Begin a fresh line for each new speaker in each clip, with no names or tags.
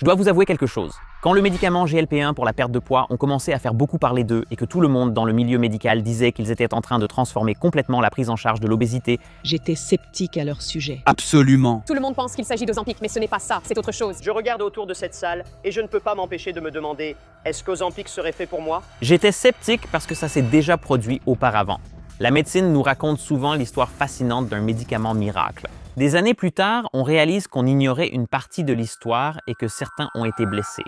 Je dois vous avouer quelque chose. Quand le médicament GLP-1 pour la perte de poids ont commencé à faire beaucoup parler d'eux et que tout le monde dans le milieu médical disait qu'ils étaient en train de transformer complètement la prise en charge de l'obésité,
j'étais sceptique à leur sujet.
Absolument.
Tout le monde pense qu'il s'agit d'Ozempic, mais ce n'est pas ça, c'est autre chose.
Je regarde autour de cette salle et je ne peux pas m'empêcher de me demander est-ce qu'Ozempic serait fait pour moi?
j'étais sceptique parce que ça s'est déjà produit auparavant. La médecine nous raconte souvent l'histoire fascinante d'un médicament miracle. Des années plus tard, on réalise qu'on ignorait une partie de l'histoire et que certains ont été blessés.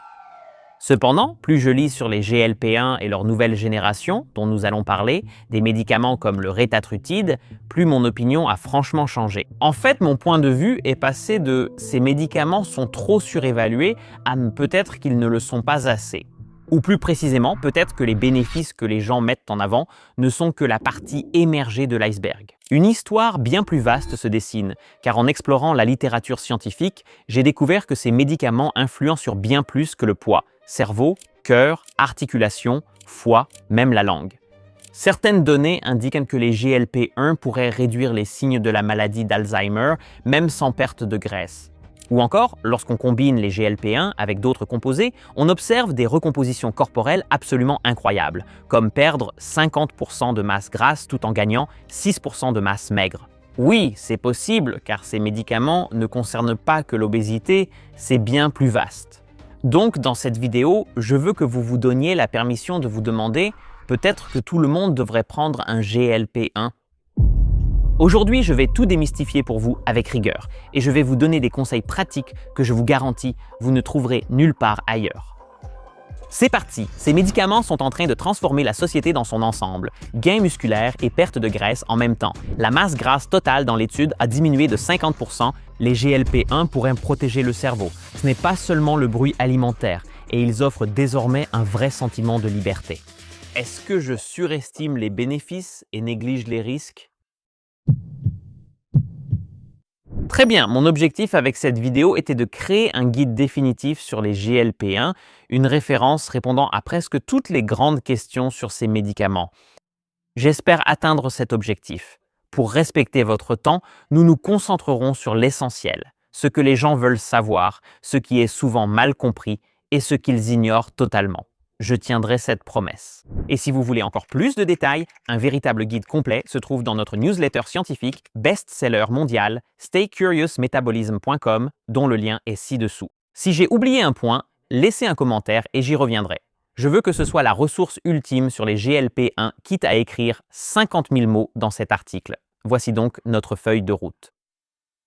Cependant, plus je lis sur les GLP-1 et leur nouvelle génération, dont nous allons parler, des médicaments comme le rétatrutide, plus mon opinion a franchement changé. En fait, mon point de vue est passé de « ces médicaments sont trop surévalués » à « peut-être qu'ils ne le sont pas assez ». Ou plus précisément, peut-être que les bénéfices que les gens mettent en avant ne sont que la partie émergée de l'iceberg. Une histoire bien plus vaste se dessine, car en explorant la littérature scientifique, j'ai découvert que ces médicaments influencent sur bien plus que le poids, cerveau, cœur, articulation, foie, même la langue. Certaines données indiquent que les GLP-1 pourraient réduire les signes de la maladie d'Alzheimer, même sans perte de graisse. Ou encore, lorsqu'on combine les GLP-1 avec d'autres composés, on observe des recompositions corporelles absolument incroyables, comme perdre 50% de masse grasse tout en gagnant 6% de masse maigre. Oui, c'est possible, car ces médicaments ne concernent pas que l'obésité, c'est bien plus vaste. Donc, dans cette vidéo, je veux que vous vous donniez la permission de vous demander « peut-être que tout le monde devrait prendre un GLP-1 ». Aujourd'hui, je vais tout démystifier pour vous avec rigueur et je vais vous donner des conseils pratiques que je vous garantis, vous ne trouverez nulle part ailleurs. C'est parti! Ces médicaments sont en train de transformer la société dans son ensemble. Gain musculaire et perte de graisse en même temps. La masse grasse totale dans l'étude a diminué de 50%. Les GLP-1 pourraient protéger le cerveau. Ce n'est pas seulement le bruit alimentaire et ils offrent désormais un vrai sentiment de liberté. Est-ce que je surestime les bénéfices et néglige les risques? Très bien, mon objectif avec cette vidéo était de créer un guide définitif sur les GLP-1, une référence répondant à presque toutes les grandes questions sur ces médicaments. J'espère atteindre cet objectif. Pour respecter votre temps, nous nous concentrerons sur l'essentiel, ce que les gens veulent savoir, ce qui est souvent mal compris et ce qu'ils ignorent totalement. Je tiendrai cette promesse. Et si vous voulez encore plus de détails, un véritable guide complet se trouve dans notre newsletter scientifique best-seller mondial staycuriousmetabolism.com dont le lien est ci-dessous. Si j'ai oublié un point, laissez un commentaire et j'y reviendrai. Je veux que ce soit la ressource ultime sur les GLP-1, quitte à écrire 50 000 mots dans cet article. Voici donc notre feuille de route.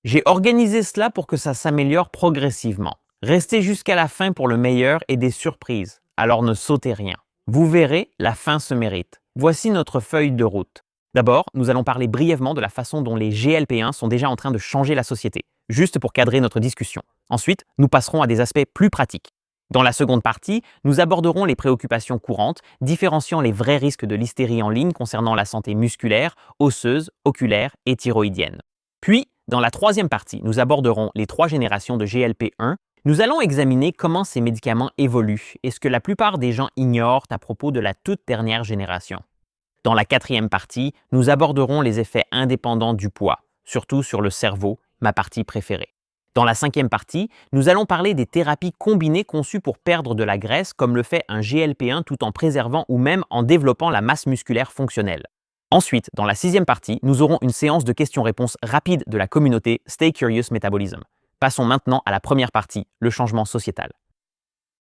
J'ai organisé cela pour que ça s'améliore progressivement. Restez jusqu'à la fin pour le meilleur et des surprises. Alors ne sautez rien. Vous verrez, la fin se mérite. Voici notre feuille de route. D'abord, nous allons parler brièvement de la façon dont les GLP-1 sont déjà en train de changer la société, juste pour cadrer notre discussion. Ensuite, nous passerons à des aspects plus pratiques. Dans la seconde partie, nous aborderons les préoccupations courantes, différenciant les vrais risques de l'hystérie en ligne concernant la santé musculaire, osseuse, oculaire et thyroïdienne. Puis, dans la troisième partie, nous aborderons les 3 générations de GLP-1. Nous allons examiner comment ces médicaments évoluent et ce que la plupart des gens ignorent à propos de la toute dernière génération. Dans la 4e partie, nous aborderons les effets indépendants du poids, surtout sur le cerveau, ma partie préférée. Dans la 5e partie, nous allons parler des thérapies combinées conçues pour perdre de la graisse comme le fait un GLP-1 tout en préservant ou même en développant la masse musculaire fonctionnelle. Ensuite, dans la 6e partie, nous aurons une séance de questions-réponses rapides de la communauté Stay Curious Metabolism. Passons maintenant à la première partie, le changement sociétal.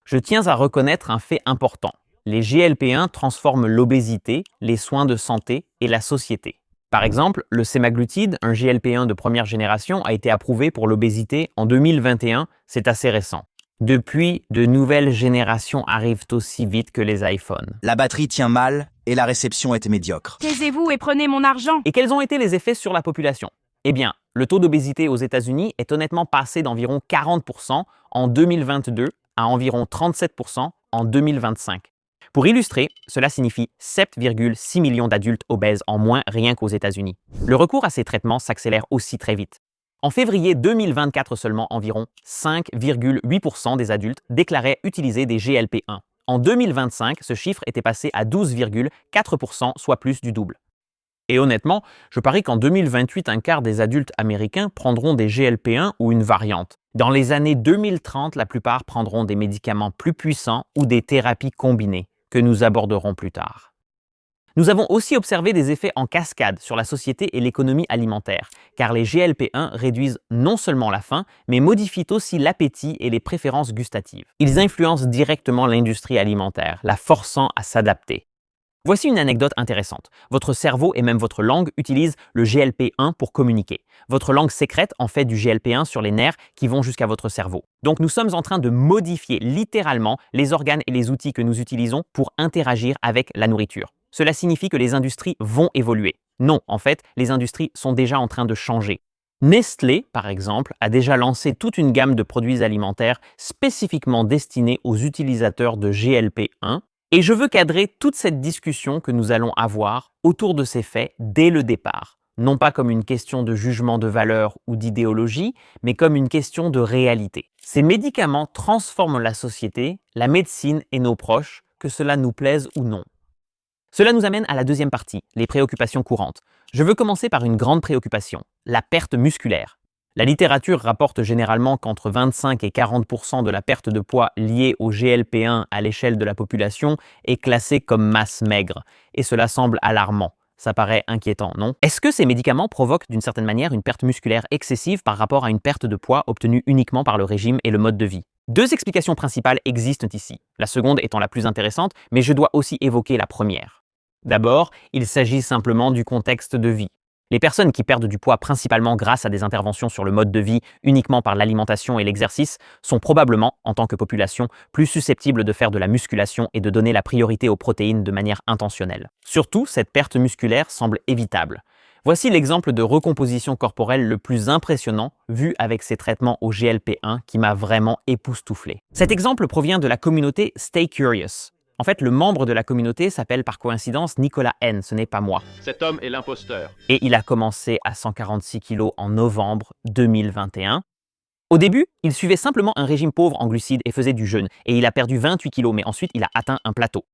Je tiens à reconnaître un fait important. Les GLP-1 transforment l'obésité, les soins de santé et la société. Par exemple, le sémaglutide, un GLP-1 de première génération, a été approuvé pour l'obésité en 2021, c'est assez récent. Depuis, de nouvelles générations arrivent aussi vite que les iPhones.
La batterie tient mal et la réception est médiocre.
Taisez-vous et prenez mon argent.
Et quels ont été les effets sur la population? Eh bien, le taux d'obésité aux États-Unis est honnêtement passé d'environ 40% en 2022 à environ 37% en 2025. Pour illustrer, cela signifie 7,6 millions d'adultes obèses en moins rien qu'aux États-Unis. Le recours à ces traitements s'accélère aussi très vite. En février 2024 seulement, environ 5,8% des adultes déclaraient utiliser des GLP-1. En 2025, ce chiffre était passé à 12,4%, soit plus du double. Et honnêtement, je parie qu'en 2028, un quart des adultes américains prendront des GLP-1 ou une variante. Dans les années 2030, la plupart prendront des médicaments plus puissants ou des thérapies combinées, que nous aborderons plus tard. Nous avons aussi observé des effets en cascade sur la société et l'économie alimentaire, car les GLP-1 réduisent non seulement la faim, mais modifient aussi l'appétit et les préférences gustatives. Ils influencent directement l'industrie alimentaire, la forçant à s'adapter. Voici une anecdote intéressante. Votre cerveau et même votre langue utilisent le GLP-1 pour communiquer. Votre langue sécrète en fait du GLP-1 sur les nerfs qui vont jusqu'à votre cerveau. Donc nous sommes en train de modifier littéralement les organes et les outils que nous utilisons pour interagir avec la nourriture. Cela signifie que les industries vont évoluer. Non, en fait, les industries sont déjà en train de changer. Nestlé, par exemple, a déjà lancé toute une gamme de produits alimentaires spécifiquement destinés aux utilisateurs de GLP-1. Et je veux cadrer toute cette discussion que nous allons avoir autour de ces faits dès le départ. Non pas comme une question de jugement de valeur ou d'idéologie, mais comme une question de réalité. Ces médicaments transforment la société, la médecine et nos proches, que cela nous plaise ou non. Cela nous amène à la deuxième partie, les préoccupations courantes. Je veux commencer par une grande préoccupation, la perte musculaire. La littérature rapporte généralement qu'entre 25 et 40% de la perte de poids liée au GLP-1 à l'échelle de la population est classée comme masse maigre. Et cela semble alarmant. Ça paraît inquiétant, non? Est-ce que ces médicaments provoquent d'une certaine manière une perte musculaire excessive par rapport à une perte de poids obtenue uniquement par le régime et le mode de vie? Deux explications principales existent ici, la seconde étant la plus intéressante, mais je dois aussi évoquer la première. D'abord, il s'agit simplement du contexte de vie. Les personnes qui perdent du poids principalement grâce à des interventions sur le mode de vie uniquement par l'alimentation et l'exercice sont probablement, en tant que population, plus susceptibles de faire de la musculation et de donner la priorité aux protéines de manière intentionnelle. Surtout, cette perte musculaire semble évitable. Voici l'exemple de recomposition corporelle le plus impressionnant vu avec ces traitements au GLP-1 qui m'a vraiment époustouflé. Cet exemple provient de la communauté Stay Curious. En fait, le membre de la communauté s'appelle par coïncidence Nicolas N, ce n'est pas moi.
Cet homme est l'imposteur.
Et il a commencé à 146 kg en novembre 2021. Au début, il suivait simplement un régime pauvre en glucides et faisait du jeûne. Et il a perdu 28 kg, mais ensuite il a atteint un plateau.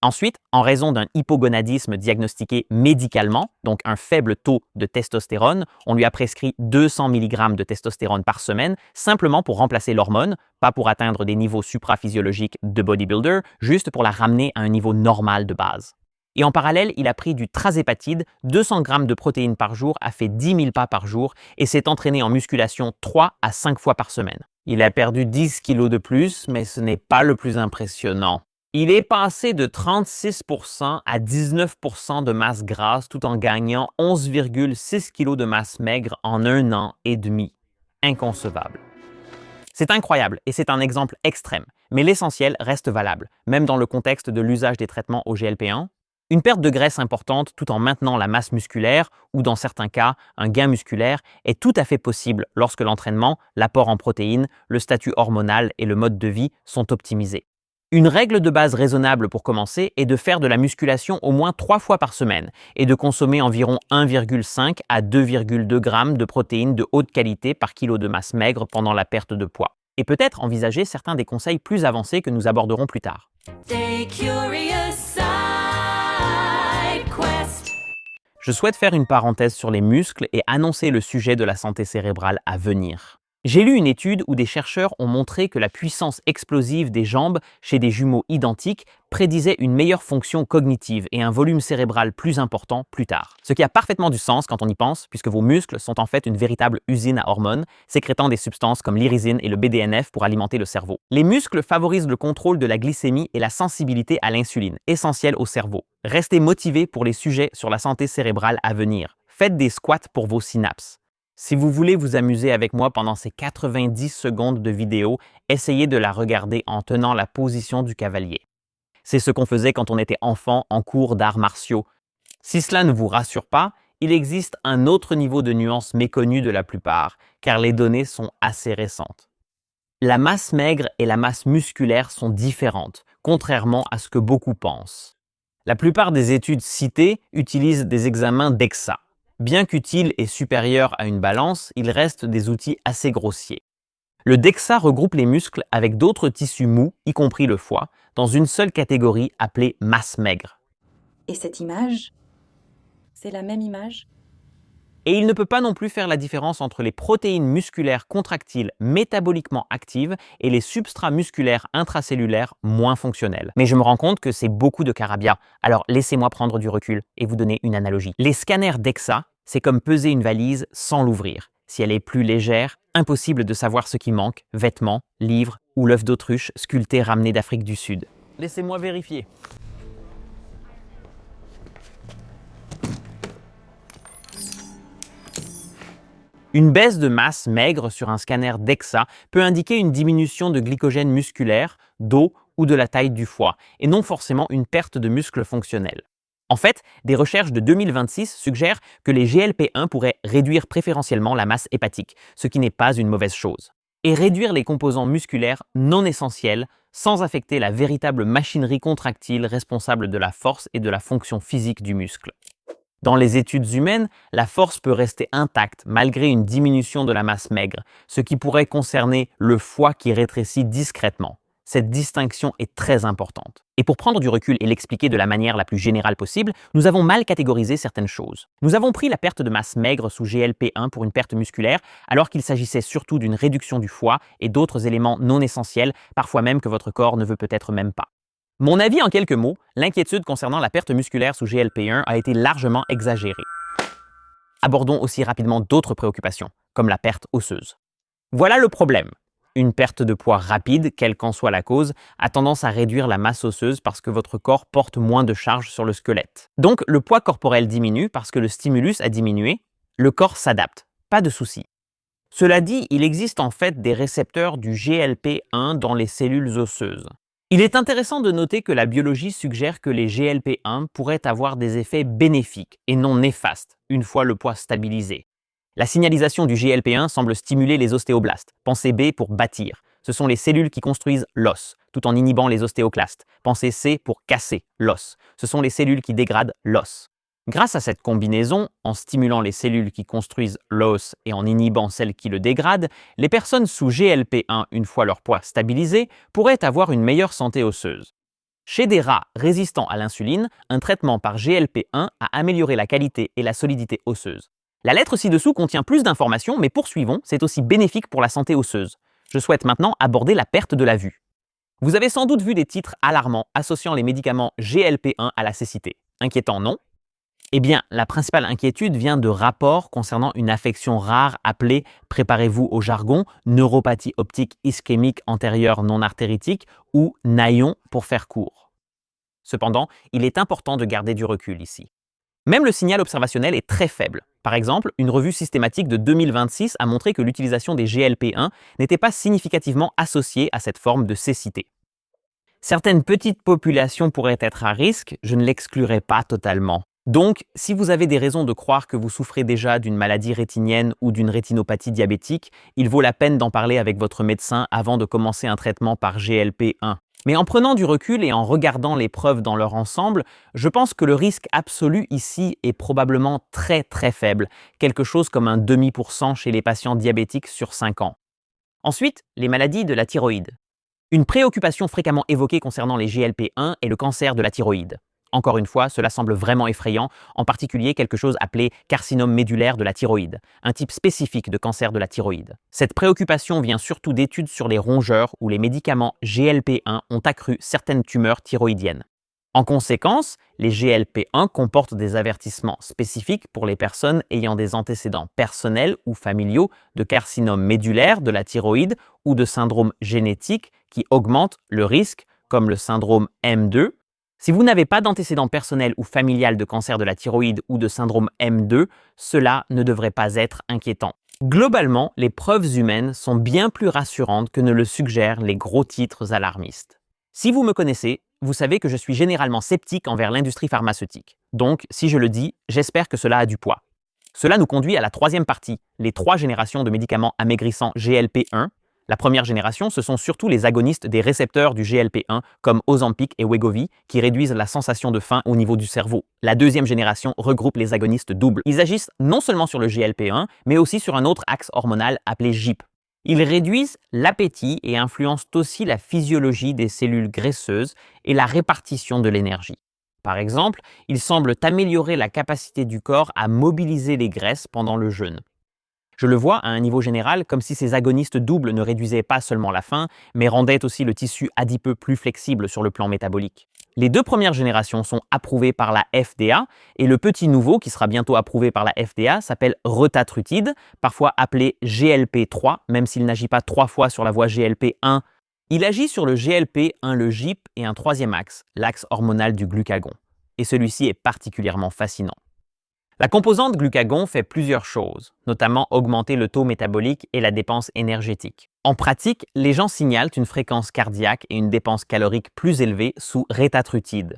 Ensuite, en raison d'un hypogonadisme diagnostiqué médicalement, donc un faible taux de testostérone, on lui a prescrit 200 mg de testostérone par semaine, simplement pour remplacer l'hormone, pas pour atteindre des niveaux supraphysiologiques de bodybuilder, juste pour la ramener à un niveau normal de base. Et en parallèle, il a pris du trazépatide, 200 g de protéines par jour, a fait 10 000 pas par jour et s'est entraîné en musculation 3 à 5 fois par semaine. Il a perdu 10 kg de plus, mais ce n'est pas le plus impressionnant. Il est passé de 36% à 19% de masse grasse tout en gagnant 11,6 kg de masse maigre en 1 an et demi. Inconcevable. C'est incroyable et c'est un exemple extrême, mais l'essentiel reste valable, même dans le contexte de l'usage des traitements au GLP-1. Une perte de graisse importante tout en maintenant la masse musculaire ou dans certains cas, un gain musculaire est tout à fait possible lorsque l'entraînement, l'apport en protéines, le statut hormonal et le mode de vie sont optimisés. Une règle de base raisonnable pour commencer est de faire de la musculation au moins 3 fois par semaine et de consommer environ 1,5 à 2,2 g de protéines de haute qualité par kilo de masse maigre pendant la perte de poids. Et peut-être envisager certains des conseils plus avancés que nous aborderons plus tard. Je souhaite faire une parenthèse sur les muscles et annoncer le sujet de la santé cérébrale à venir. J'ai lu une étude où des chercheurs ont montré que la puissance explosive des jambes chez des jumeaux identiques prédisait une meilleure fonction cognitive et un volume cérébral plus important plus tard. Ce qui a parfaitement du sens quand on y pense, puisque vos muscles sont en fait une véritable usine à hormones, sécrétant des substances comme l'irisine et le BDNF pour alimenter le cerveau. Les muscles favorisent le contrôle de la glycémie et la sensibilité à l'insuline, essentielle au cerveau. Restez motivés pour les sujets sur la santé cérébrale à venir. Faites des squats pour vos synapses. Si vous voulez vous amuser avec moi pendant ces 90 secondes de vidéo, essayez de la regarder en tenant la position du cavalier. C'est ce qu'on faisait quand on était enfant en cours d'arts martiaux. Si cela ne vous rassure pas, il existe un autre niveau de nuance méconnu de la plupart, car les données sont assez récentes. La masse maigre et la masse musculaire sont différentes, contrairement à ce que beaucoup pensent. La plupart des études citées utilisent des examens DEXA. Bien qu'utile et supérieur à une balance, il reste des outils assez grossiers. Le DEXA regroupe les muscles avec d'autres tissus mous, y compris le foie, dans une seule catégorie appelée masse maigre.
Et cette image,
C'est la même image?
Et il ne peut pas non plus faire la différence entre les protéines musculaires contractiles métaboliquement actives et les substrats musculaires intracellulaires moins fonctionnels. Mais je me rends compte que c'est beaucoup de carabia, alors laissez-moi prendre du recul et vous donner une analogie. Les scanners DEXA, c'est comme peser une valise sans l'ouvrir. Si elle est plus légère, impossible de savoir ce qui manque, vêtements, livres ou l'œuf d'autruche sculpté ramené d'Afrique du Sud. Laissez-moi vérifier. Une baisse de masse maigre sur un scanner DEXA peut indiquer une diminution de glycogène musculaire, d'eau ou de la taille du foie, et non forcément une perte de muscles fonctionnels. En fait, des recherches de 2026 suggèrent que les GLP-1 pourraient réduire préférentiellement la masse hépatique, ce qui n'est pas une mauvaise chose, et réduire les composants musculaires non essentiels sans affecter la véritable machinerie contractile responsable de la force et de la fonction physique du muscle. Dans les études humaines, la force peut rester intacte malgré une diminution de la masse maigre, ce qui pourrait concerner le foie qui rétrécit discrètement. Cette distinction est très importante. Et pour prendre du recul et l'expliquer de la manière la plus générale possible, nous avons mal catégorisé certaines choses. Nous avons pris la perte de masse maigre sous GLP-1 pour une perte musculaire, alors qu'il s'agissait surtout d'une réduction du foie et d'autres éléments non essentiels, parfois même que votre corps ne veut peut-être même pas. Mon avis en quelques mots, l'inquiétude concernant la perte musculaire sous GLP-1 a été largement exagérée. Abordons aussi rapidement d'autres préoccupations, comme la perte osseuse. Voilà le problème. Une perte de poids rapide, quelle qu'en soit la cause, a tendance à réduire la masse osseuse parce que votre corps porte moins de charge sur le squelette. Donc le poids corporel diminue parce que le stimulus a diminué, le corps s'adapte, pas de souci. Cela dit, il existe en fait des récepteurs du GLP-1 dans les cellules osseuses. Il est intéressant de noter que la biologie suggère que les GLP-1 pourraient avoir des effets bénéfiques et non néfastes une fois le poids stabilisé. La signalisation du GLP-1 semble stimuler les ostéoblastes. Pensez B pour bâtir. Ce sont les cellules qui construisent l'os, tout en inhibant les ostéoclastes. Pensez C pour casser l'os. Ce sont les cellules qui dégradent l'os. Grâce à cette combinaison, en stimulant les cellules qui construisent l'os et en inhibant celles qui le dégradent, les personnes sous GLP-1, une fois leur poids stabilisé, pourraient avoir une meilleure santé osseuse. Chez des rats résistants à l'insuline, un traitement par GLP-1 a amélioré la qualité et la solidité osseuse. La lettre ci-dessous contient plus d'informations, mais poursuivons, c'est aussi bénéfique pour la santé osseuse. Je souhaite maintenant aborder la perte de la vue. Vous avez sans doute vu des titres alarmants associant les médicaments GLP-1 à la cécité. Inquiétant, non? Eh bien, la principale inquiétude vient de rapports concernant une affection rare appelée, préparez-vous au jargon, neuropathie optique ischémique antérieure non artéritique ou NAION pour faire court. Cependant, il est important de garder du recul ici. Même le signal observationnel est très faible. Par exemple, une revue systématique de 2026 a montré que l'utilisation des GLP-1 n'était pas significativement associée à cette forme de cécité. Certaines petites populations pourraient être à risque, je ne l'exclurai pas totalement. Donc, si vous avez des raisons de croire que vous souffrez déjà d'une maladie rétinienne ou d'une rétinopathie diabétique, il vaut la peine d'en parler avec votre médecin avant de commencer un traitement par GLP-1. Mais en prenant du recul et en regardant les preuves dans leur ensemble, je pense que le risque absolu ici est probablement très très faible, quelque chose comme un 0,5% chez les patients diabétiques sur 5 ans. Ensuite, les maladies de la thyroïde. Une préoccupation fréquemment évoquée concernant les GLP-1 est le cancer de la thyroïde. Encore une fois, cela semble vraiment effrayant, en particulier quelque chose appelé carcinome médulaire de la thyroïde, un type spécifique de cancer de la thyroïde. Cette préoccupation vient surtout d'études sur les rongeurs où les médicaments GLP-1 ont accru certaines tumeurs thyroïdiennes. En conséquence, les GLP-1 comportent des avertissements spécifiques pour les personnes ayant des antécédents personnels ou familiaux de carcinome médulaire de la thyroïde ou de syndrome génétique qui augmentent le risque, comme le syndrome M2. Si vous n'avez pas d'antécédent personnel ou familial de cancer de la thyroïde ou de syndrome M2, cela ne devrait pas être inquiétant. Globalement, les preuves humaines sont bien plus rassurantes que ne le suggèrent les gros titres alarmistes. Si vous me connaissez, vous savez que je suis généralement sceptique envers l'industrie pharmaceutique. Donc, si je le dis, j'espère que cela a du poids. Cela nous conduit à la troisième partie, les 3 générations de médicaments amaigrissants GLP-1. La première génération, ce sont surtout les agonistes des récepteurs du GLP-1 comme Ozempic et Wegovy qui réduisent la sensation de faim au niveau du cerveau. La deuxième génération regroupe les agonistes doubles. Ils agissent non seulement sur le GLP-1, mais aussi sur un autre axe hormonal appelé GIP. Ils réduisent l'appétit et influencent aussi la physiologie des cellules graisseuses et la répartition de l'énergie. Par exemple, ils semblent améliorer la capacité du corps à mobiliser les graisses pendant le jeûne. Je le vois à un niveau général comme si ces agonistes doubles ne réduisaient pas seulement la faim, mais rendaient aussi le tissu adipeux plus flexible sur le plan métabolique. Les 2 premières générations sont approuvées par la FDA et le petit nouveau qui sera bientôt approuvé par la FDA s'appelle retatrutide, parfois appelé GLP-3, même s'il n'agit pas 3 fois sur la voie GLP-1. Il agit sur le GLP-1, le GIP et un troisième axe, l'axe hormonal du glucagon. Et celui-ci est particulièrement fascinant. La composante glucagon fait plusieurs choses, notamment augmenter le taux métabolique et la dépense énergétique. En pratique, les gens signalent une fréquence cardiaque et une dépense calorique plus élevée sous retatrutide.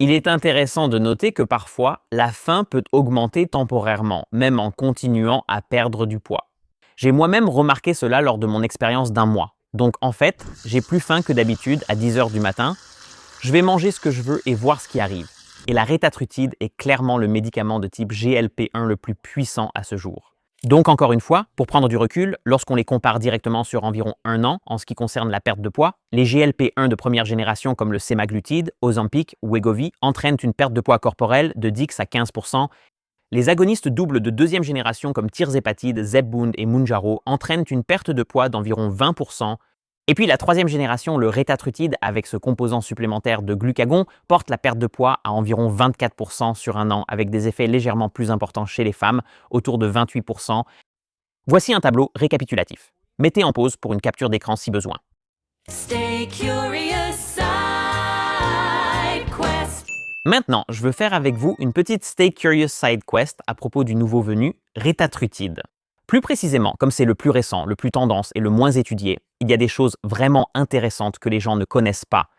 Il est intéressant de noter que parfois, la faim peut augmenter temporairement, même en continuant à perdre du poids. J'ai moi-même remarqué cela lors de mon expérience d'1 mois. Donc en fait, j'ai plus faim que d'habitude à 10 h du matin. Je vais manger ce que je veux et voir ce qui arrive. Et la retatrutide est clairement le médicament de type GLP-1 le plus puissant à ce jour. Donc encore une fois, pour prendre du recul, lorsqu'on les compare directement sur environ 1 an en ce qui concerne la perte de poids, les GLP-1 de première génération comme le semaglutide, Ozempic ou Wegovy entraînent une perte de poids corporel de 10 à 15 %. Les agonistes doubles de 2e génération comme tirzépatide, Zepbound et Mounjaro entraînent une perte de poids d'environ 20 %. Et puis la 3e génération, le retatrutide, avec ce composant supplémentaire de glucagon, porte la perte de poids à environ 24 % sur 1 an, avec des effets légèrement plus importants chez les femmes, autour de 28 %. Voici un tableau récapitulatif. Mettez en pause pour une capture d'écran si besoin.
Stay curious, side quest.
Maintenant, je veux faire avec vous une petite Stay Curious Side Quest à propos du nouveau venu, retatrutide. Plus précisément, comme c'est le plus récent, le plus tendance et le moins étudié, il y a des choses vraiment intéressantes que les gens ne connaissent pas.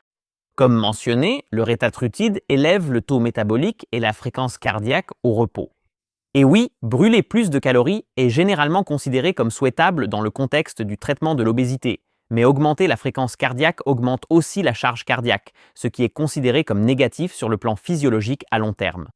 Comme mentionné, le retatrutide élève le taux métabolique et la fréquence cardiaque au repos. Et oui, brûler plus de calories est généralement considéré comme souhaitable dans le contexte du traitement de l'obésité, mais augmenter la fréquence cardiaque augmente aussi la charge cardiaque, ce qui est considéré comme négatif sur le plan physiologique à long terme.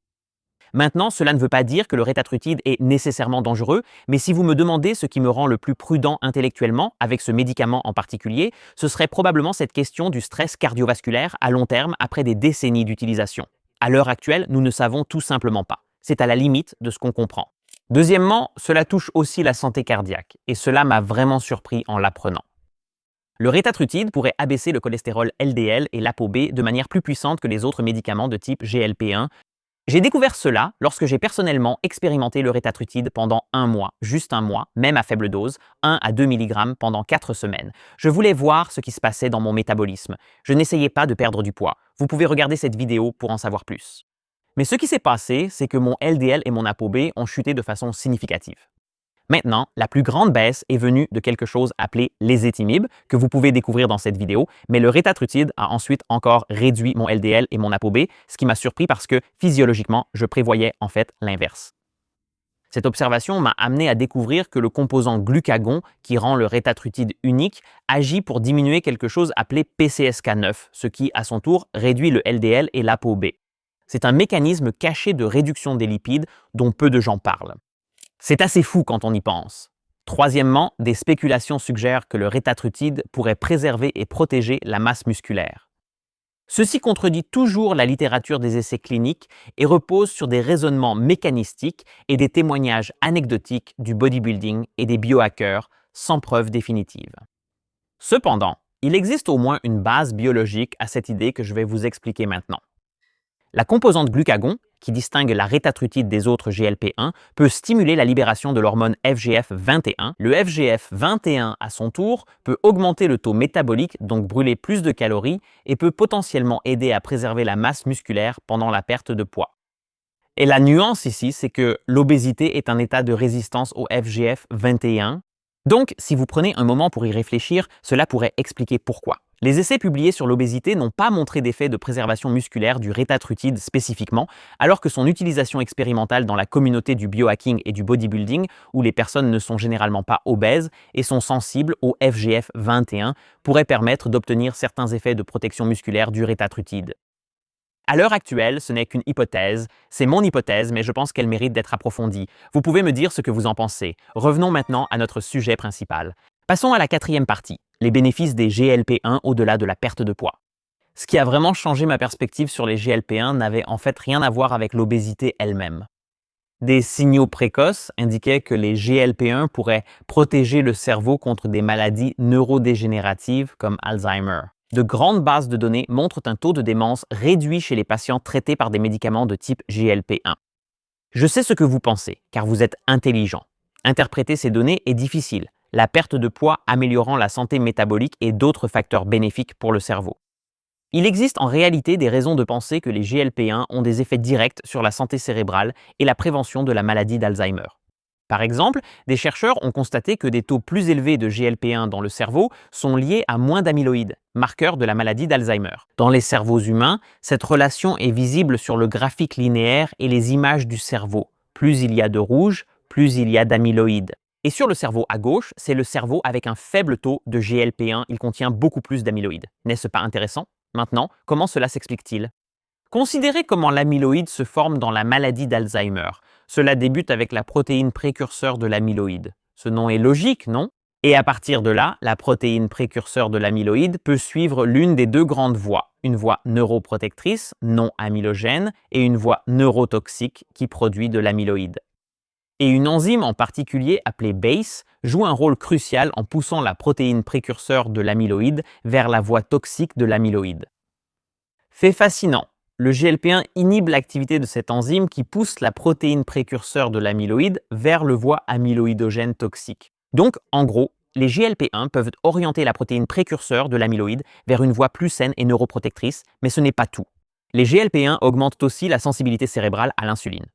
Maintenant, cela ne veut pas dire que le retatrutide est nécessairement dangereux, mais si vous me demandez ce qui me rend le plus prudent intellectuellement, avec ce médicament en particulier, ce serait probablement cette question du stress cardiovasculaire à long terme après des décennies d'utilisation. À l'heure actuelle, nous ne savons tout simplement pas. C'est à la limite de ce qu'on comprend. Deuxièmement, cela touche aussi la santé cardiaque, et cela m'a vraiment surpris en l'apprenant. Le retatrutide pourrait abaisser le cholestérol LDL et l'ApoB de manière plus puissante que les autres médicaments de type GLP-1. J'ai découvert cela lorsque j'ai personnellement expérimenté le retatrutide pendant 1 mois, juste 1 mois, même à faible dose, 1 à 2 mg pendant 4 semaines. Je voulais voir ce qui se passait dans mon métabolisme. Je n'essayais pas de perdre du poids. Vous pouvez regarder cette vidéo pour en savoir plus. Mais ce qui s'est passé, c'est que mon LDL et mon ApoB ont chuté de façon significative. Maintenant, la plus grande baisse est venue de quelque chose appelé l'ézetimibe, que vous pouvez découvrir dans cette vidéo, mais le retatrutide a ensuite encore réduit mon LDL et mon ApoB, ce qui m'a surpris parce que physiologiquement, je prévoyais en fait l'inverse. Cette observation m'a amené à découvrir que le composant glucagon, qui rend le retatrutide unique, agit pour diminuer quelque chose appelé PCSK9, ce qui, à son tour, réduit le LDL et l'ApoB. C'est un mécanisme caché de réduction des lipides dont peu de gens parlent. C'est assez fou quand on y pense. Troisièmement, des spéculations suggèrent que le retatrutide pourrait préserver et protéger la masse musculaire. Ceci contredit toujours la littérature des essais cliniques et repose sur des raisonnements mécanistiques et des témoignages anecdotiques du bodybuilding et des biohackers sans preuve définitive. Cependant, il existe au moins une base biologique à cette idée que je vais vous expliquer maintenant. La composante glucagon, qui distingue la retatrutide des autres GLP-1, peut stimuler la libération de l'hormone FGF21. Le FGF21, à son tour, peut augmenter le taux métabolique, donc brûler plus de calories, et peut potentiellement aider à préserver la masse musculaire pendant la perte de poids. Et la nuance ici, c'est que l'obésité est un état de résistance au FGF21. Donc, si vous prenez un moment pour y réfléchir, cela pourrait expliquer pourquoi. Les essais publiés sur l'obésité n'ont pas montré d'effet de préservation musculaire du retatrutide spécifiquement, alors que son utilisation expérimentale dans la communauté du biohacking et du bodybuilding, où les personnes ne sont généralement pas obèses et sont sensibles au FGF21, pourrait permettre d'obtenir certains effets de protection musculaire du retatrutide. À l'heure actuelle, ce n'est qu'une hypothèse. C'est mon hypothèse, mais je pense qu'elle mérite d'être approfondie. Vous pouvez me dire ce que vous en pensez. Revenons maintenant à notre sujet principal. Passons à la 4e partie, les bénéfices des GLP-1 au-delà de la perte de poids. Ce qui a vraiment changé ma perspective sur les GLP-1 n'avait en fait rien à voir avec l'obésité elle-même. Des signaux précoces indiquaient que les GLP-1 pourraient protéger le cerveau contre des maladies neurodégénératives comme Alzheimer. De grandes bases de données montrent un taux de démence réduit chez les patients traités par des médicaments de type GLP-1. Je sais ce que vous pensez, car vous êtes intelligent. Interpréter ces données est difficile, la perte de poids améliorant la santé métabolique et d'autres facteurs bénéfiques pour le cerveau. Il existe en réalité des raisons de penser que les GLP-1 ont des effets directs sur la santé cérébrale et la prévention de la maladie d'Alzheimer. Par exemple, des chercheurs ont constaté que des taux plus élevés de GLP-1 dans le cerveau sont liés à moins d'amyloïdes, marqueur de la maladie d'Alzheimer. Dans les cerveaux humains, cette relation est visible sur le graphique linéaire et les images du cerveau. Plus il y a de rouge, plus il y a d'amyloïdes. Et sur le cerveau à gauche, c'est le cerveau avec un faible taux de GLP-1, il contient beaucoup plus d'amyloïdes. N'est-ce pas intéressant ? Maintenant, comment cela s'explique-t-il? Considérez comment l'amyloïde se forme dans la maladie d'Alzheimer. Cela débute avec la protéine précurseur de l'amyloïde. Ce nom est logique, non? Et à partir de là, la protéine précurseur de l'amyloïde peut suivre l'une des deux grandes voies, une voie neuroprotectrice, non amylogène, et une voie neurotoxique qui produit de l'amyloïde. Et une enzyme en particulier appelée BACE joue un rôle crucial en poussant la protéine précurseur de l'amyloïde vers la voie toxique de l'amyloïde. Fait fascinant, le GLP-1 inhibe l'activité de cette enzyme qui pousse la protéine précurseur de l'amyloïde vers le voie amyloïdogène toxique. Donc, en gros, les GLP-1 peuvent orienter la protéine précurseur de l'amyloïde vers une voie plus saine et neuroprotectrice, mais ce n'est pas tout. Les GLP-1 augmentent aussi la sensibilité cérébrale à l'insuline.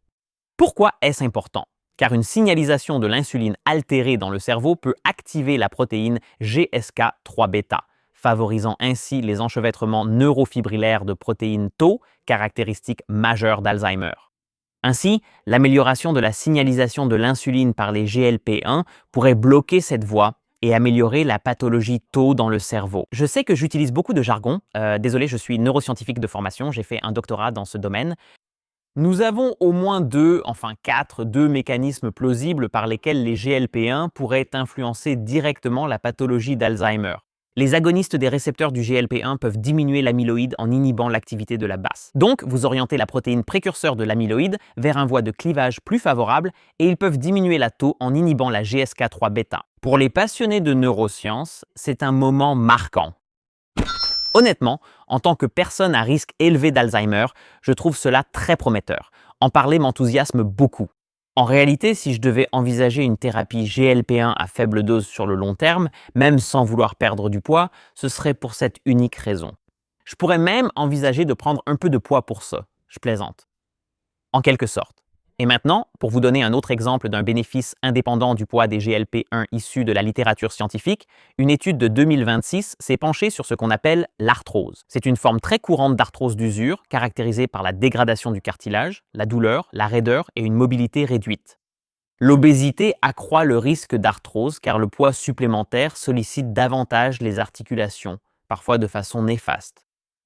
Pourquoi est-ce important? Car une signalisation de l'insuline altérée dans le cerveau peut activer la protéine GSK3-bêta, favorisant ainsi les enchevêtrements neurofibrillaires de protéines Tau, caractéristique majeure d'Alzheimer. Ainsi, l'amélioration de la signalisation de l'insuline par les GLP-1 pourrait bloquer cette voie et améliorer la pathologie Tau dans le cerveau. Je sais que j'utilise beaucoup de jargon, désolé, je suis neuroscientifique de formation, j'ai fait un doctorat dans ce domaine. Nous avons au moins deux mécanismes plausibles par lesquels les GLP-1 pourraient influencer directement la pathologie d'Alzheimer. Les agonistes des récepteurs du GLP-1 peuvent diminuer l'amyloïde en inhibant l'activité de la BACE. Donc, vous orientez la protéine précurseur de l'amyloïde vers un voie de clivage plus favorable et ils peuvent diminuer la Tau en inhibant la GSK3-bêta. Pour les passionnés de neurosciences, c'est un moment marquant. Honnêtement, en tant que personne à risque élevé d'Alzheimer, je trouve cela très prometteur. En parler m'enthousiasme beaucoup. En réalité, si je devais envisager une thérapie GLP-1 à faible dose sur le long terme, même sans vouloir perdre du poids, ce serait pour cette unique raison. Je pourrais même envisager de prendre un peu de poids pour ça. Je plaisante. En quelque sorte. Et maintenant, pour vous donner un autre exemple d'un bénéfice indépendant du poids des GLP-1 issus de la littérature scientifique, une étude de 2026 s'est penchée sur ce qu'on appelle l'arthrose. C'est une forme très courante d'arthrose d'usure, caractérisée par la dégradation du cartilage, la douleur, la raideur et une mobilité réduite. L'obésité accroît le risque d'arthrose car le poids supplémentaire sollicite davantage les articulations, parfois de façon néfaste.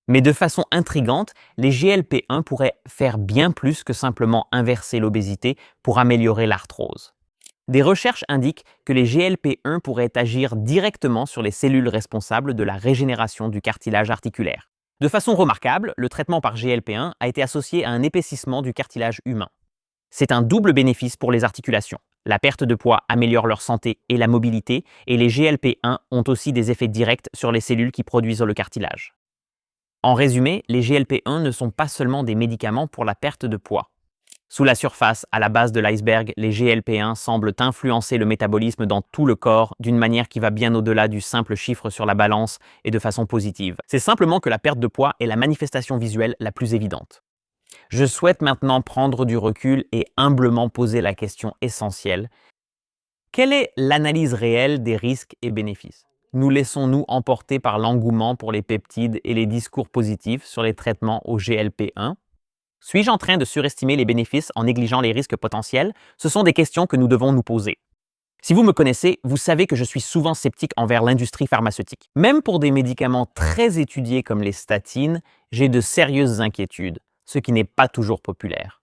Mais de façon intrigante, les GLP-1 pourraient faire bien plus que simplement inverser l'obésité pour améliorer l'arthrose. Des recherches indiquent que les GLP-1 pourraient agir directement sur les cellules responsables de la régénération du cartilage articulaire. De façon remarquable, le traitement par GLP-1 a été associé à un épaississement du cartilage humain. C'est un double bénéfice pour les articulations. La perte de poids améliore leur santé et la mobilité, et les GLP-1 ont aussi des effets directs sur les cellules qui produisent le cartilage. En résumé, les GLP-1 ne sont pas seulement des médicaments pour la perte de poids. Sous la surface, à la base de l'iceberg, les GLP-1 semblent influencer le métabolisme dans tout le corps d'une manière qui va bien au-delà du simple chiffre sur la balance et de façon positive. C'est simplement que la perte de poids est la manifestation visuelle la plus évidente. Je souhaite maintenant prendre du recul et humblement poser la question essentielle. Quelle est l'analyse réelle des risques et bénéfices? Nous laissons-nous emporter par l'engouement pour les peptides et les discours positifs sur les traitements au GLP-1? Suis-je en train de surestimer les bénéfices en négligeant les risques potentiels? Ce sont des questions que nous devons nous poser. Si vous me connaissez, vous savez que je suis souvent sceptique envers l'industrie pharmaceutique. Même pour des médicaments très étudiés comme les statines, j'ai de sérieuses inquiétudes, ce qui n'est pas toujours populaire.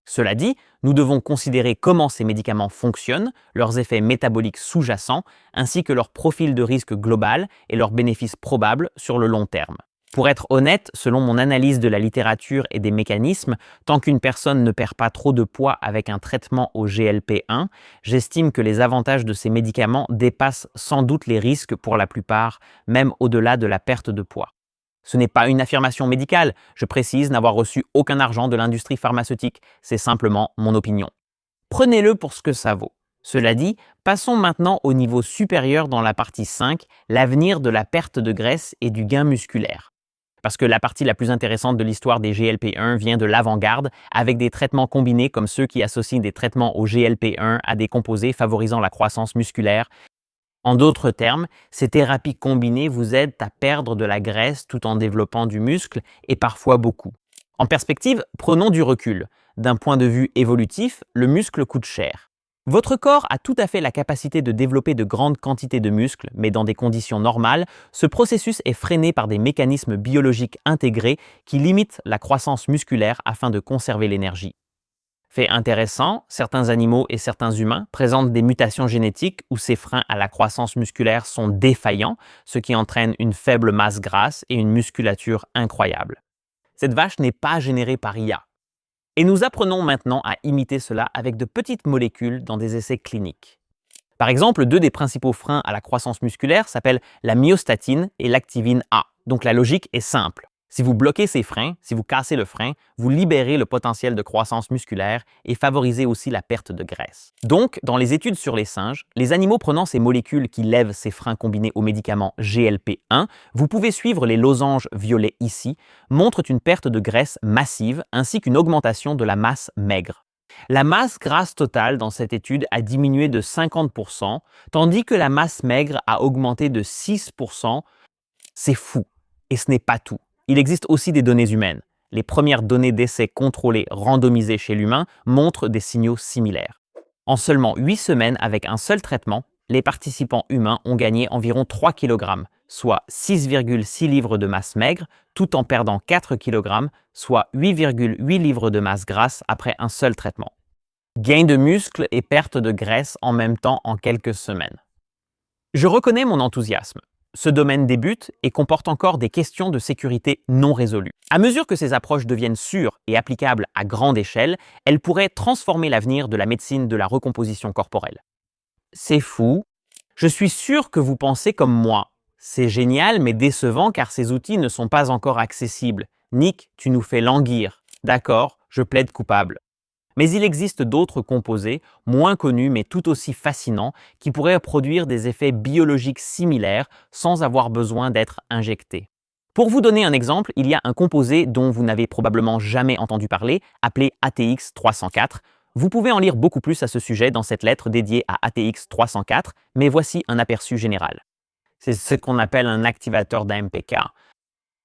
Cela dit, nous devons considérer comment ces médicaments fonctionnent, leurs effets métaboliques sous-jacents, ainsi que leur profil de risque global et leurs bénéfices probables sur le long terme. Pour être honnête, selon mon analyse de la littérature et des mécanismes, tant qu'une personne ne perd pas trop de poids avec un traitement au GLP-1, j'estime que les avantages de ces médicaments dépassent sans doute les risques pour la plupart, même au-delà de la perte de poids. Ce n'est pas une affirmation médicale, je précise n'avoir reçu aucun argent de l'industrie pharmaceutique, c'est simplement mon opinion. Prenez-le pour ce que ça vaut. Cela dit, passons maintenant au niveau supérieur dans la partie 5, l'avenir de la perte de graisse et du gain musculaire. Parce que la partie la plus intéressante de l'histoire des GLP-1 vient de l'avant-garde, avec des traitements combinés comme ceux qui associent des traitements au GLP-1 à des composés favorisant la croissance musculaire. En d'autres termes, ces thérapies combinées vous aident à perdre de la graisse tout en développant du muscle, et parfois beaucoup. En perspective, prenons du recul. D'un point de vue évolutif, le muscle coûte cher. Votre corps a tout à fait la capacité de développer de grandes quantités de muscles, mais dans des conditions normales, ce processus est freiné par des mécanismes biologiques intégrés qui limitent la croissance musculaire afin de conserver l'énergie. Fait intéressant, certains animaux et certains humains présentent des mutations génétiques où ces freins à la croissance musculaire sont défaillants, ce qui entraîne une faible masse grasse et une musculature incroyable. Cette vache n'est pas générée par IA. Et nous apprenons maintenant à imiter cela avec de petites molécules dans des essais cliniques. Par exemple, deux des principaux freins à la croissance musculaire s'appellent la myostatine et l'activine A. Donc la logique est simple. Si vous bloquez ces freins, si vous cassez le frein, vous libérez le potentiel de croissance musculaire et favorisez aussi la perte de graisse. Donc, dans les études sur les singes, les animaux prenant ces molécules qui lèvent ces freins combinés aux médicaments GLP-1, vous pouvez suivre les losanges violets ici, montrent une perte de graisse massive ainsi qu'une augmentation de la masse maigre. La masse grasse totale dans cette étude a diminué de 50%, tandis que la masse maigre a augmenté de 6%. C'est fou. Et ce n'est pas tout. Il existe aussi des données humaines. Les premières données d'essais contrôlés randomisés chez l'humain montrent des signaux similaires. En seulement 8 semaines avec un seul traitement, les participants humains ont gagné environ 3 kg, soit 6,6 livres de masse maigre, tout en perdant 4 kg, soit 8,8 livres de masse grasse après un seul traitement. Gain de muscle et perte de graisse en même temps en quelques semaines. Je reconnais mon enthousiasme. Ce domaine débute et comporte encore des questions de sécurité non résolues. À mesure que ces approches deviennent sûres et applicables à grande échelle, elles pourraient transformer l'avenir de la médecine de la recomposition corporelle. C'est fou. Je suis sûr que vous pensez comme moi. C'est génial mais décevant car ces outils ne sont pas encore accessibles. Nick, tu nous fais languir. D'accord, je plaide coupable. Mais il existe d'autres composés, moins connus mais tout aussi fascinants, qui pourraient produire des effets biologiques similaires sans avoir besoin d'être injectés. Pour vous donner un exemple, il y a un composé dont vous n'avez probablement jamais entendu parler, appelé ATX 304. Vous pouvez en lire beaucoup plus à ce sujet dans cette lettre dédiée à ATX 304, mais voici un aperçu général. C'est ce qu'on appelle un activateur d'AMPK.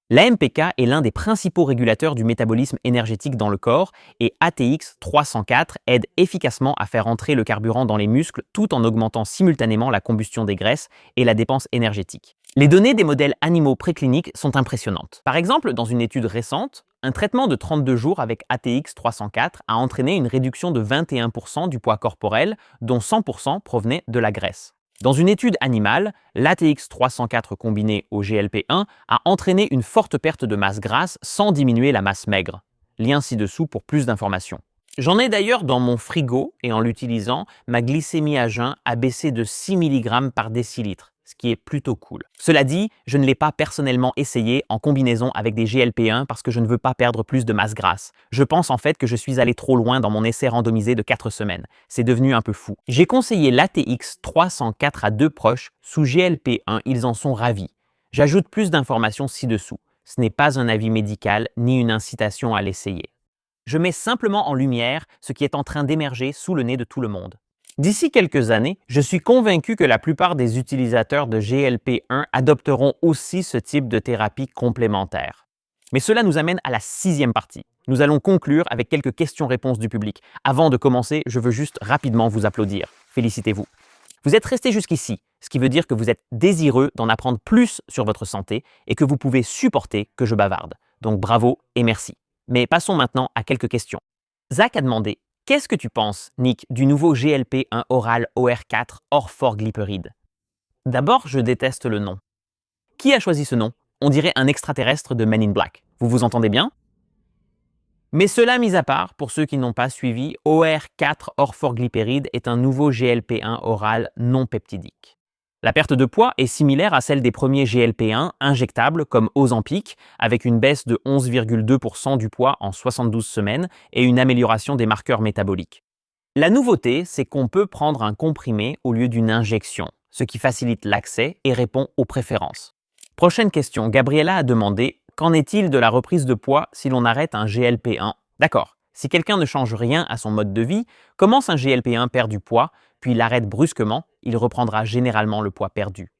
L'AMPK est l'un des principaux régulateurs du métabolisme énergétique dans le corps et ATX 304 aide efficacement à faire entrer le carburant dans les muscles tout en augmentant simultanément la combustion des graisses et la dépense énergétique. Les données des modèles animaux précliniques sont impressionnantes. Par exemple, dans une étude récente, un traitement de 32 jours avec ATX 304 a entraîné une réduction de 21% du poids corporel, dont 100% provenait de la graisse. Dans une étude animale, l'ATX 304 combiné au GLP-1 a entraîné une forte perte de masse grasse sans diminuer la masse maigre. Lien ci-dessous pour plus d'informations. J'en ai d'ailleurs dans mon frigo et en l'utilisant, ma glycémie à jeun a baissé de 6 mg par décilitre, ce qui est plutôt cool. Cela dit, je ne l'ai pas personnellement essayé en combinaison avec des GLP-1 parce que je ne veux pas perdre plus de masse grasse. Je pense en fait que je suis allé trop loin dans mon essai randomisé de 4 semaines. C'est devenu un peu fou. J'ai conseillé l'ATX 304 à 2 proches sous GLP-1, ils en sont ravis. J'ajoute plus d'informations ci-dessous. Ce n'est pas un avis médical ni une incitation à l'essayer. Je mets simplement en lumière ce qui est en train d'émerger sous le nez de tout le monde. D'ici quelques années, je suis convaincu que la plupart des utilisateurs de GLP-1 adopteront aussi ce type de thérapie complémentaire. Mais cela nous amène à la 6e partie. Nous allons conclure avec quelques questions-réponses du public. Avant de commencer, je veux juste rapidement vous applaudir. Félicitez-vous. Vous êtes resté jusqu'ici, ce qui veut dire que vous êtes désireux d'en apprendre plus sur votre santé et que vous pouvez supporter que je bavarde. Donc bravo et merci. Mais passons maintenant à quelques questions. Zach a demandé « Qu'est-ce que tu penses, Nick, du nouveau GLP-1 oral OR4 Orforglipperide ?» D'abord, je déteste le nom. Qui a choisi ce nom? On dirait un extraterrestre de Men in Black. Vous vous entendez bien? Mais cela mis à part, pour ceux qui n'ont pas suivi, OR4-orphorglipéride est un nouveau GLP-1 oral non peptidique. La perte de poids est similaire à celle des premiers GLP-1 injectables comme Ozempic, avec une baisse de 11,2% du poids en 72 semaines et une amélioration des marqueurs métaboliques. La nouveauté, c'est qu'on peut prendre un comprimé au lieu d'une injection, ce qui facilite l'accès et répond aux préférences. Prochaine question, Gabriella a demandé « Qu'en est-il de la reprise de poids si l'on arrête un GLP-1 ?» D'accord, si quelqu'un ne change rien à son mode de vie, commence un GLP-1 perd du poids, puis l'arrête brusquement, il reprendra généralement le poids perdu.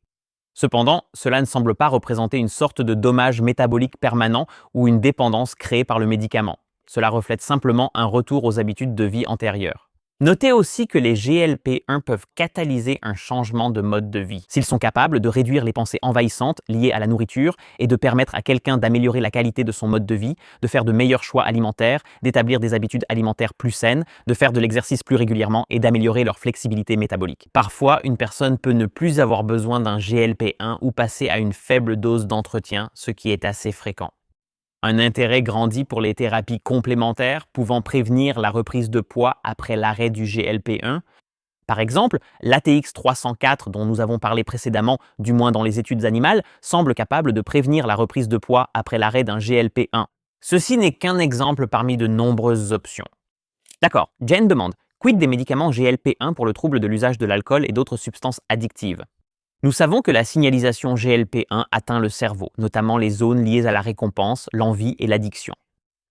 Cependant, cela ne semble pas représenter une sorte de dommage métabolique permanent ou une dépendance créée par le médicament. Cela reflète simplement un retour aux habitudes de vie antérieures. Notez aussi que les GLP-1 peuvent catalyser un changement de mode de vie, s'ils sont capables de réduire les pensées envahissantes liées à la nourriture et de permettre à quelqu'un d'améliorer la qualité de son mode de vie, de faire de meilleurs choix alimentaires, d'établir des habitudes alimentaires plus saines, de faire de l'exercice plus régulièrement et d'améliorer leur flexibilité métabolique. Parfois, une personne peut ne plus avoir besoin d'un GLP-1 ou passer à une faible dose d'entretien, ce qui est assez fréquent. Un intérêt grandit pour les thérapies complémentaires pouvant prévenir la reprise de poids après l'arrêt du GLP-1. Par exemple, l'ATX 304 dont nous avons parlé précédemment, du moins dans les études animales, semble capable de prévenir la reprise de poids après l'arrêt d'un GLP-1. Ceci n'est qu'un exemple parmi de nombreuses options. D'accord, Jane demande « Quid des médicaments GLP-1 pour le trouble de l'usage de l'alcool et d'autres substances addictives ?» Nous savons que la signalisation GLP-1 atteint le cerveau, notamment les zones liées à la récompense, l'envie et l'addiction.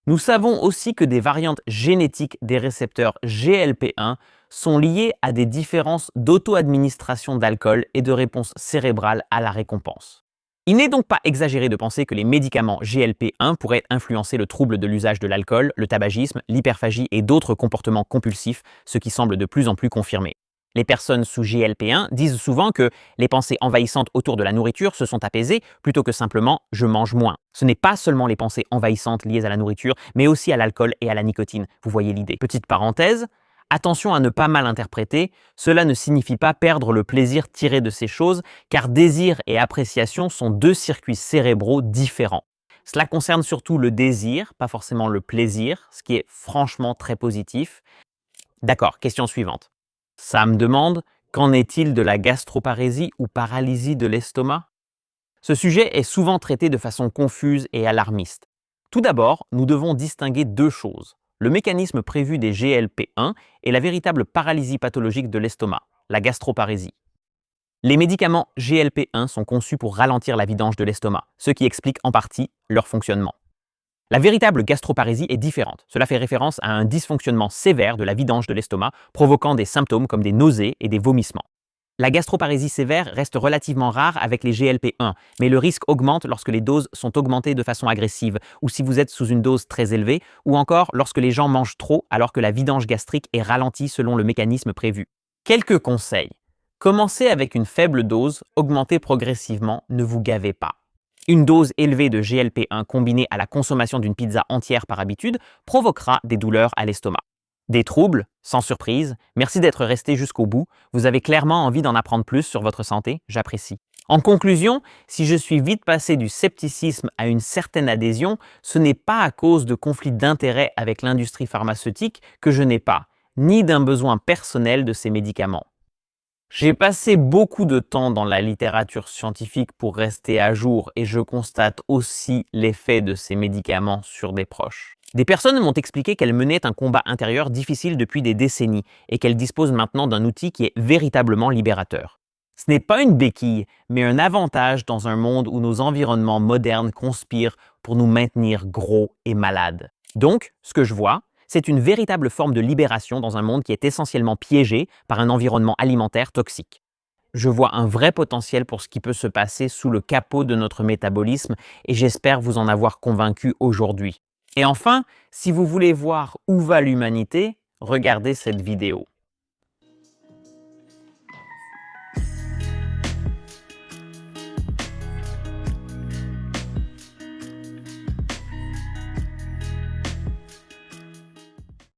Nous savons aussi que des variantes génétiques des récepteurs GLP-1 sont liées à des différences d'auto-administration d'alcool et de réponse cérébrale à la récompense. Il n'est donc pas exagéré de penser que les médicaments GLP-1 pourraient influencer le trouble de l'usage de l'alcool, le tabagisme, l'hyperphagie et d'autres comportements compulsifs, ce qui semble de plus en plus confirmé. Les personnes sous GLP-1 disent souvent que les pensées envahissantes autour de la nourriture se sont apaisées plutôt que simplement « je mange moins ». Ce n'est pas seulement les pensées envahissantes liées à la nourriture, mais aussi à l'alcool et à la nicotine. Vous voyez l'idée. Petite parenthèse, attention à ne pas mal interpréter, cela ne signifie pas perdre le plaisir tiré de ces choses, car désir et appréciation sont deux circuits cérébraux différents. Cela concerne surtout le désir, pas forcément le plaisir, ce qui est franchement très positif. D'accord, question suivante. Sam demande « Qu'en est-il de la gastroparésie ou paralysie de l'estomac ?» Ce sujet est souvent traité de façon confuse et alarmiste. Tout d'abord, nous devons distinguer deux choses. Le mécanisme prévu des GLP-1 et la véritable paralysie pathologique de l'estomac, la gastroparésie. Les médicaments GLP-1 sont conçus pour ralentir la vidange de l'estomac, ce qui explique en partie leur fonctionnement. La véritable gastroparésie est différente. Cela fait référence à un dysfonctionnement sévère de la vidange de l'estomac, provoquant des symptômes comme des nausées et des vomissements. La gastroparésie sévère reste relativement rare avec les GLP-1, mais le risque augmente lorsque les doses sont augmentées de façon agressive, ou si vous êtes sous une dose très élevée, ou encore lorsque les gens mangent trop alors que la vidange gastrique est ralentie selon le mécanisme prévu. Quelques conseils. Commencez avec une faible dose, augmentez progressivement, ne vous gavez pas. Une dose élevée de GLP-1 combinée à la consommation d'une pizza entière par habitude provoquera des douleurs à l'estomac. Des troubles, sans surprise, merci d'être resté jusqu'au bout, vous avez clairement envie d'en apprendre plus sur votre santé, j'apprécie. En conclusion, si je suis vite passé du scepticisme à une certaine adhésion, ce n'est pas à cause de conflits d'intérêts avec l'industrie pharmaceutique que je n'ai pas, ni d'un besoin personnel de ces médicaments. J'ai passé beaucoup de temps dans la littérature scientifique pour rester à jour et je constate aussi l'effet de ces médicaments sur des proches. Des personnes m'ont expliqué qu'elles menaient un combat intérieur difficile depuis des décennies et qu'elles disposent maintenant d'un outil qui est véritablement libérateur. Ce n'est pas une béquille, mais un avantage dans un monde où nos environnements modernes conspirent pour nous maintenir gros et malades. Donc, ce que je vois, c'est une véritable forme de libération dans un monde qui est essentiellement piégé par un environnement alimentaire toxique. Je vois un vrai potentiel pour ce qui peut se passer sous le capot de notre métabolisme et j'espère vous en avoir convaincu aujourd'hui. Et enfin, si vous voulez voir où va l'humanité, regardez cette vidéo.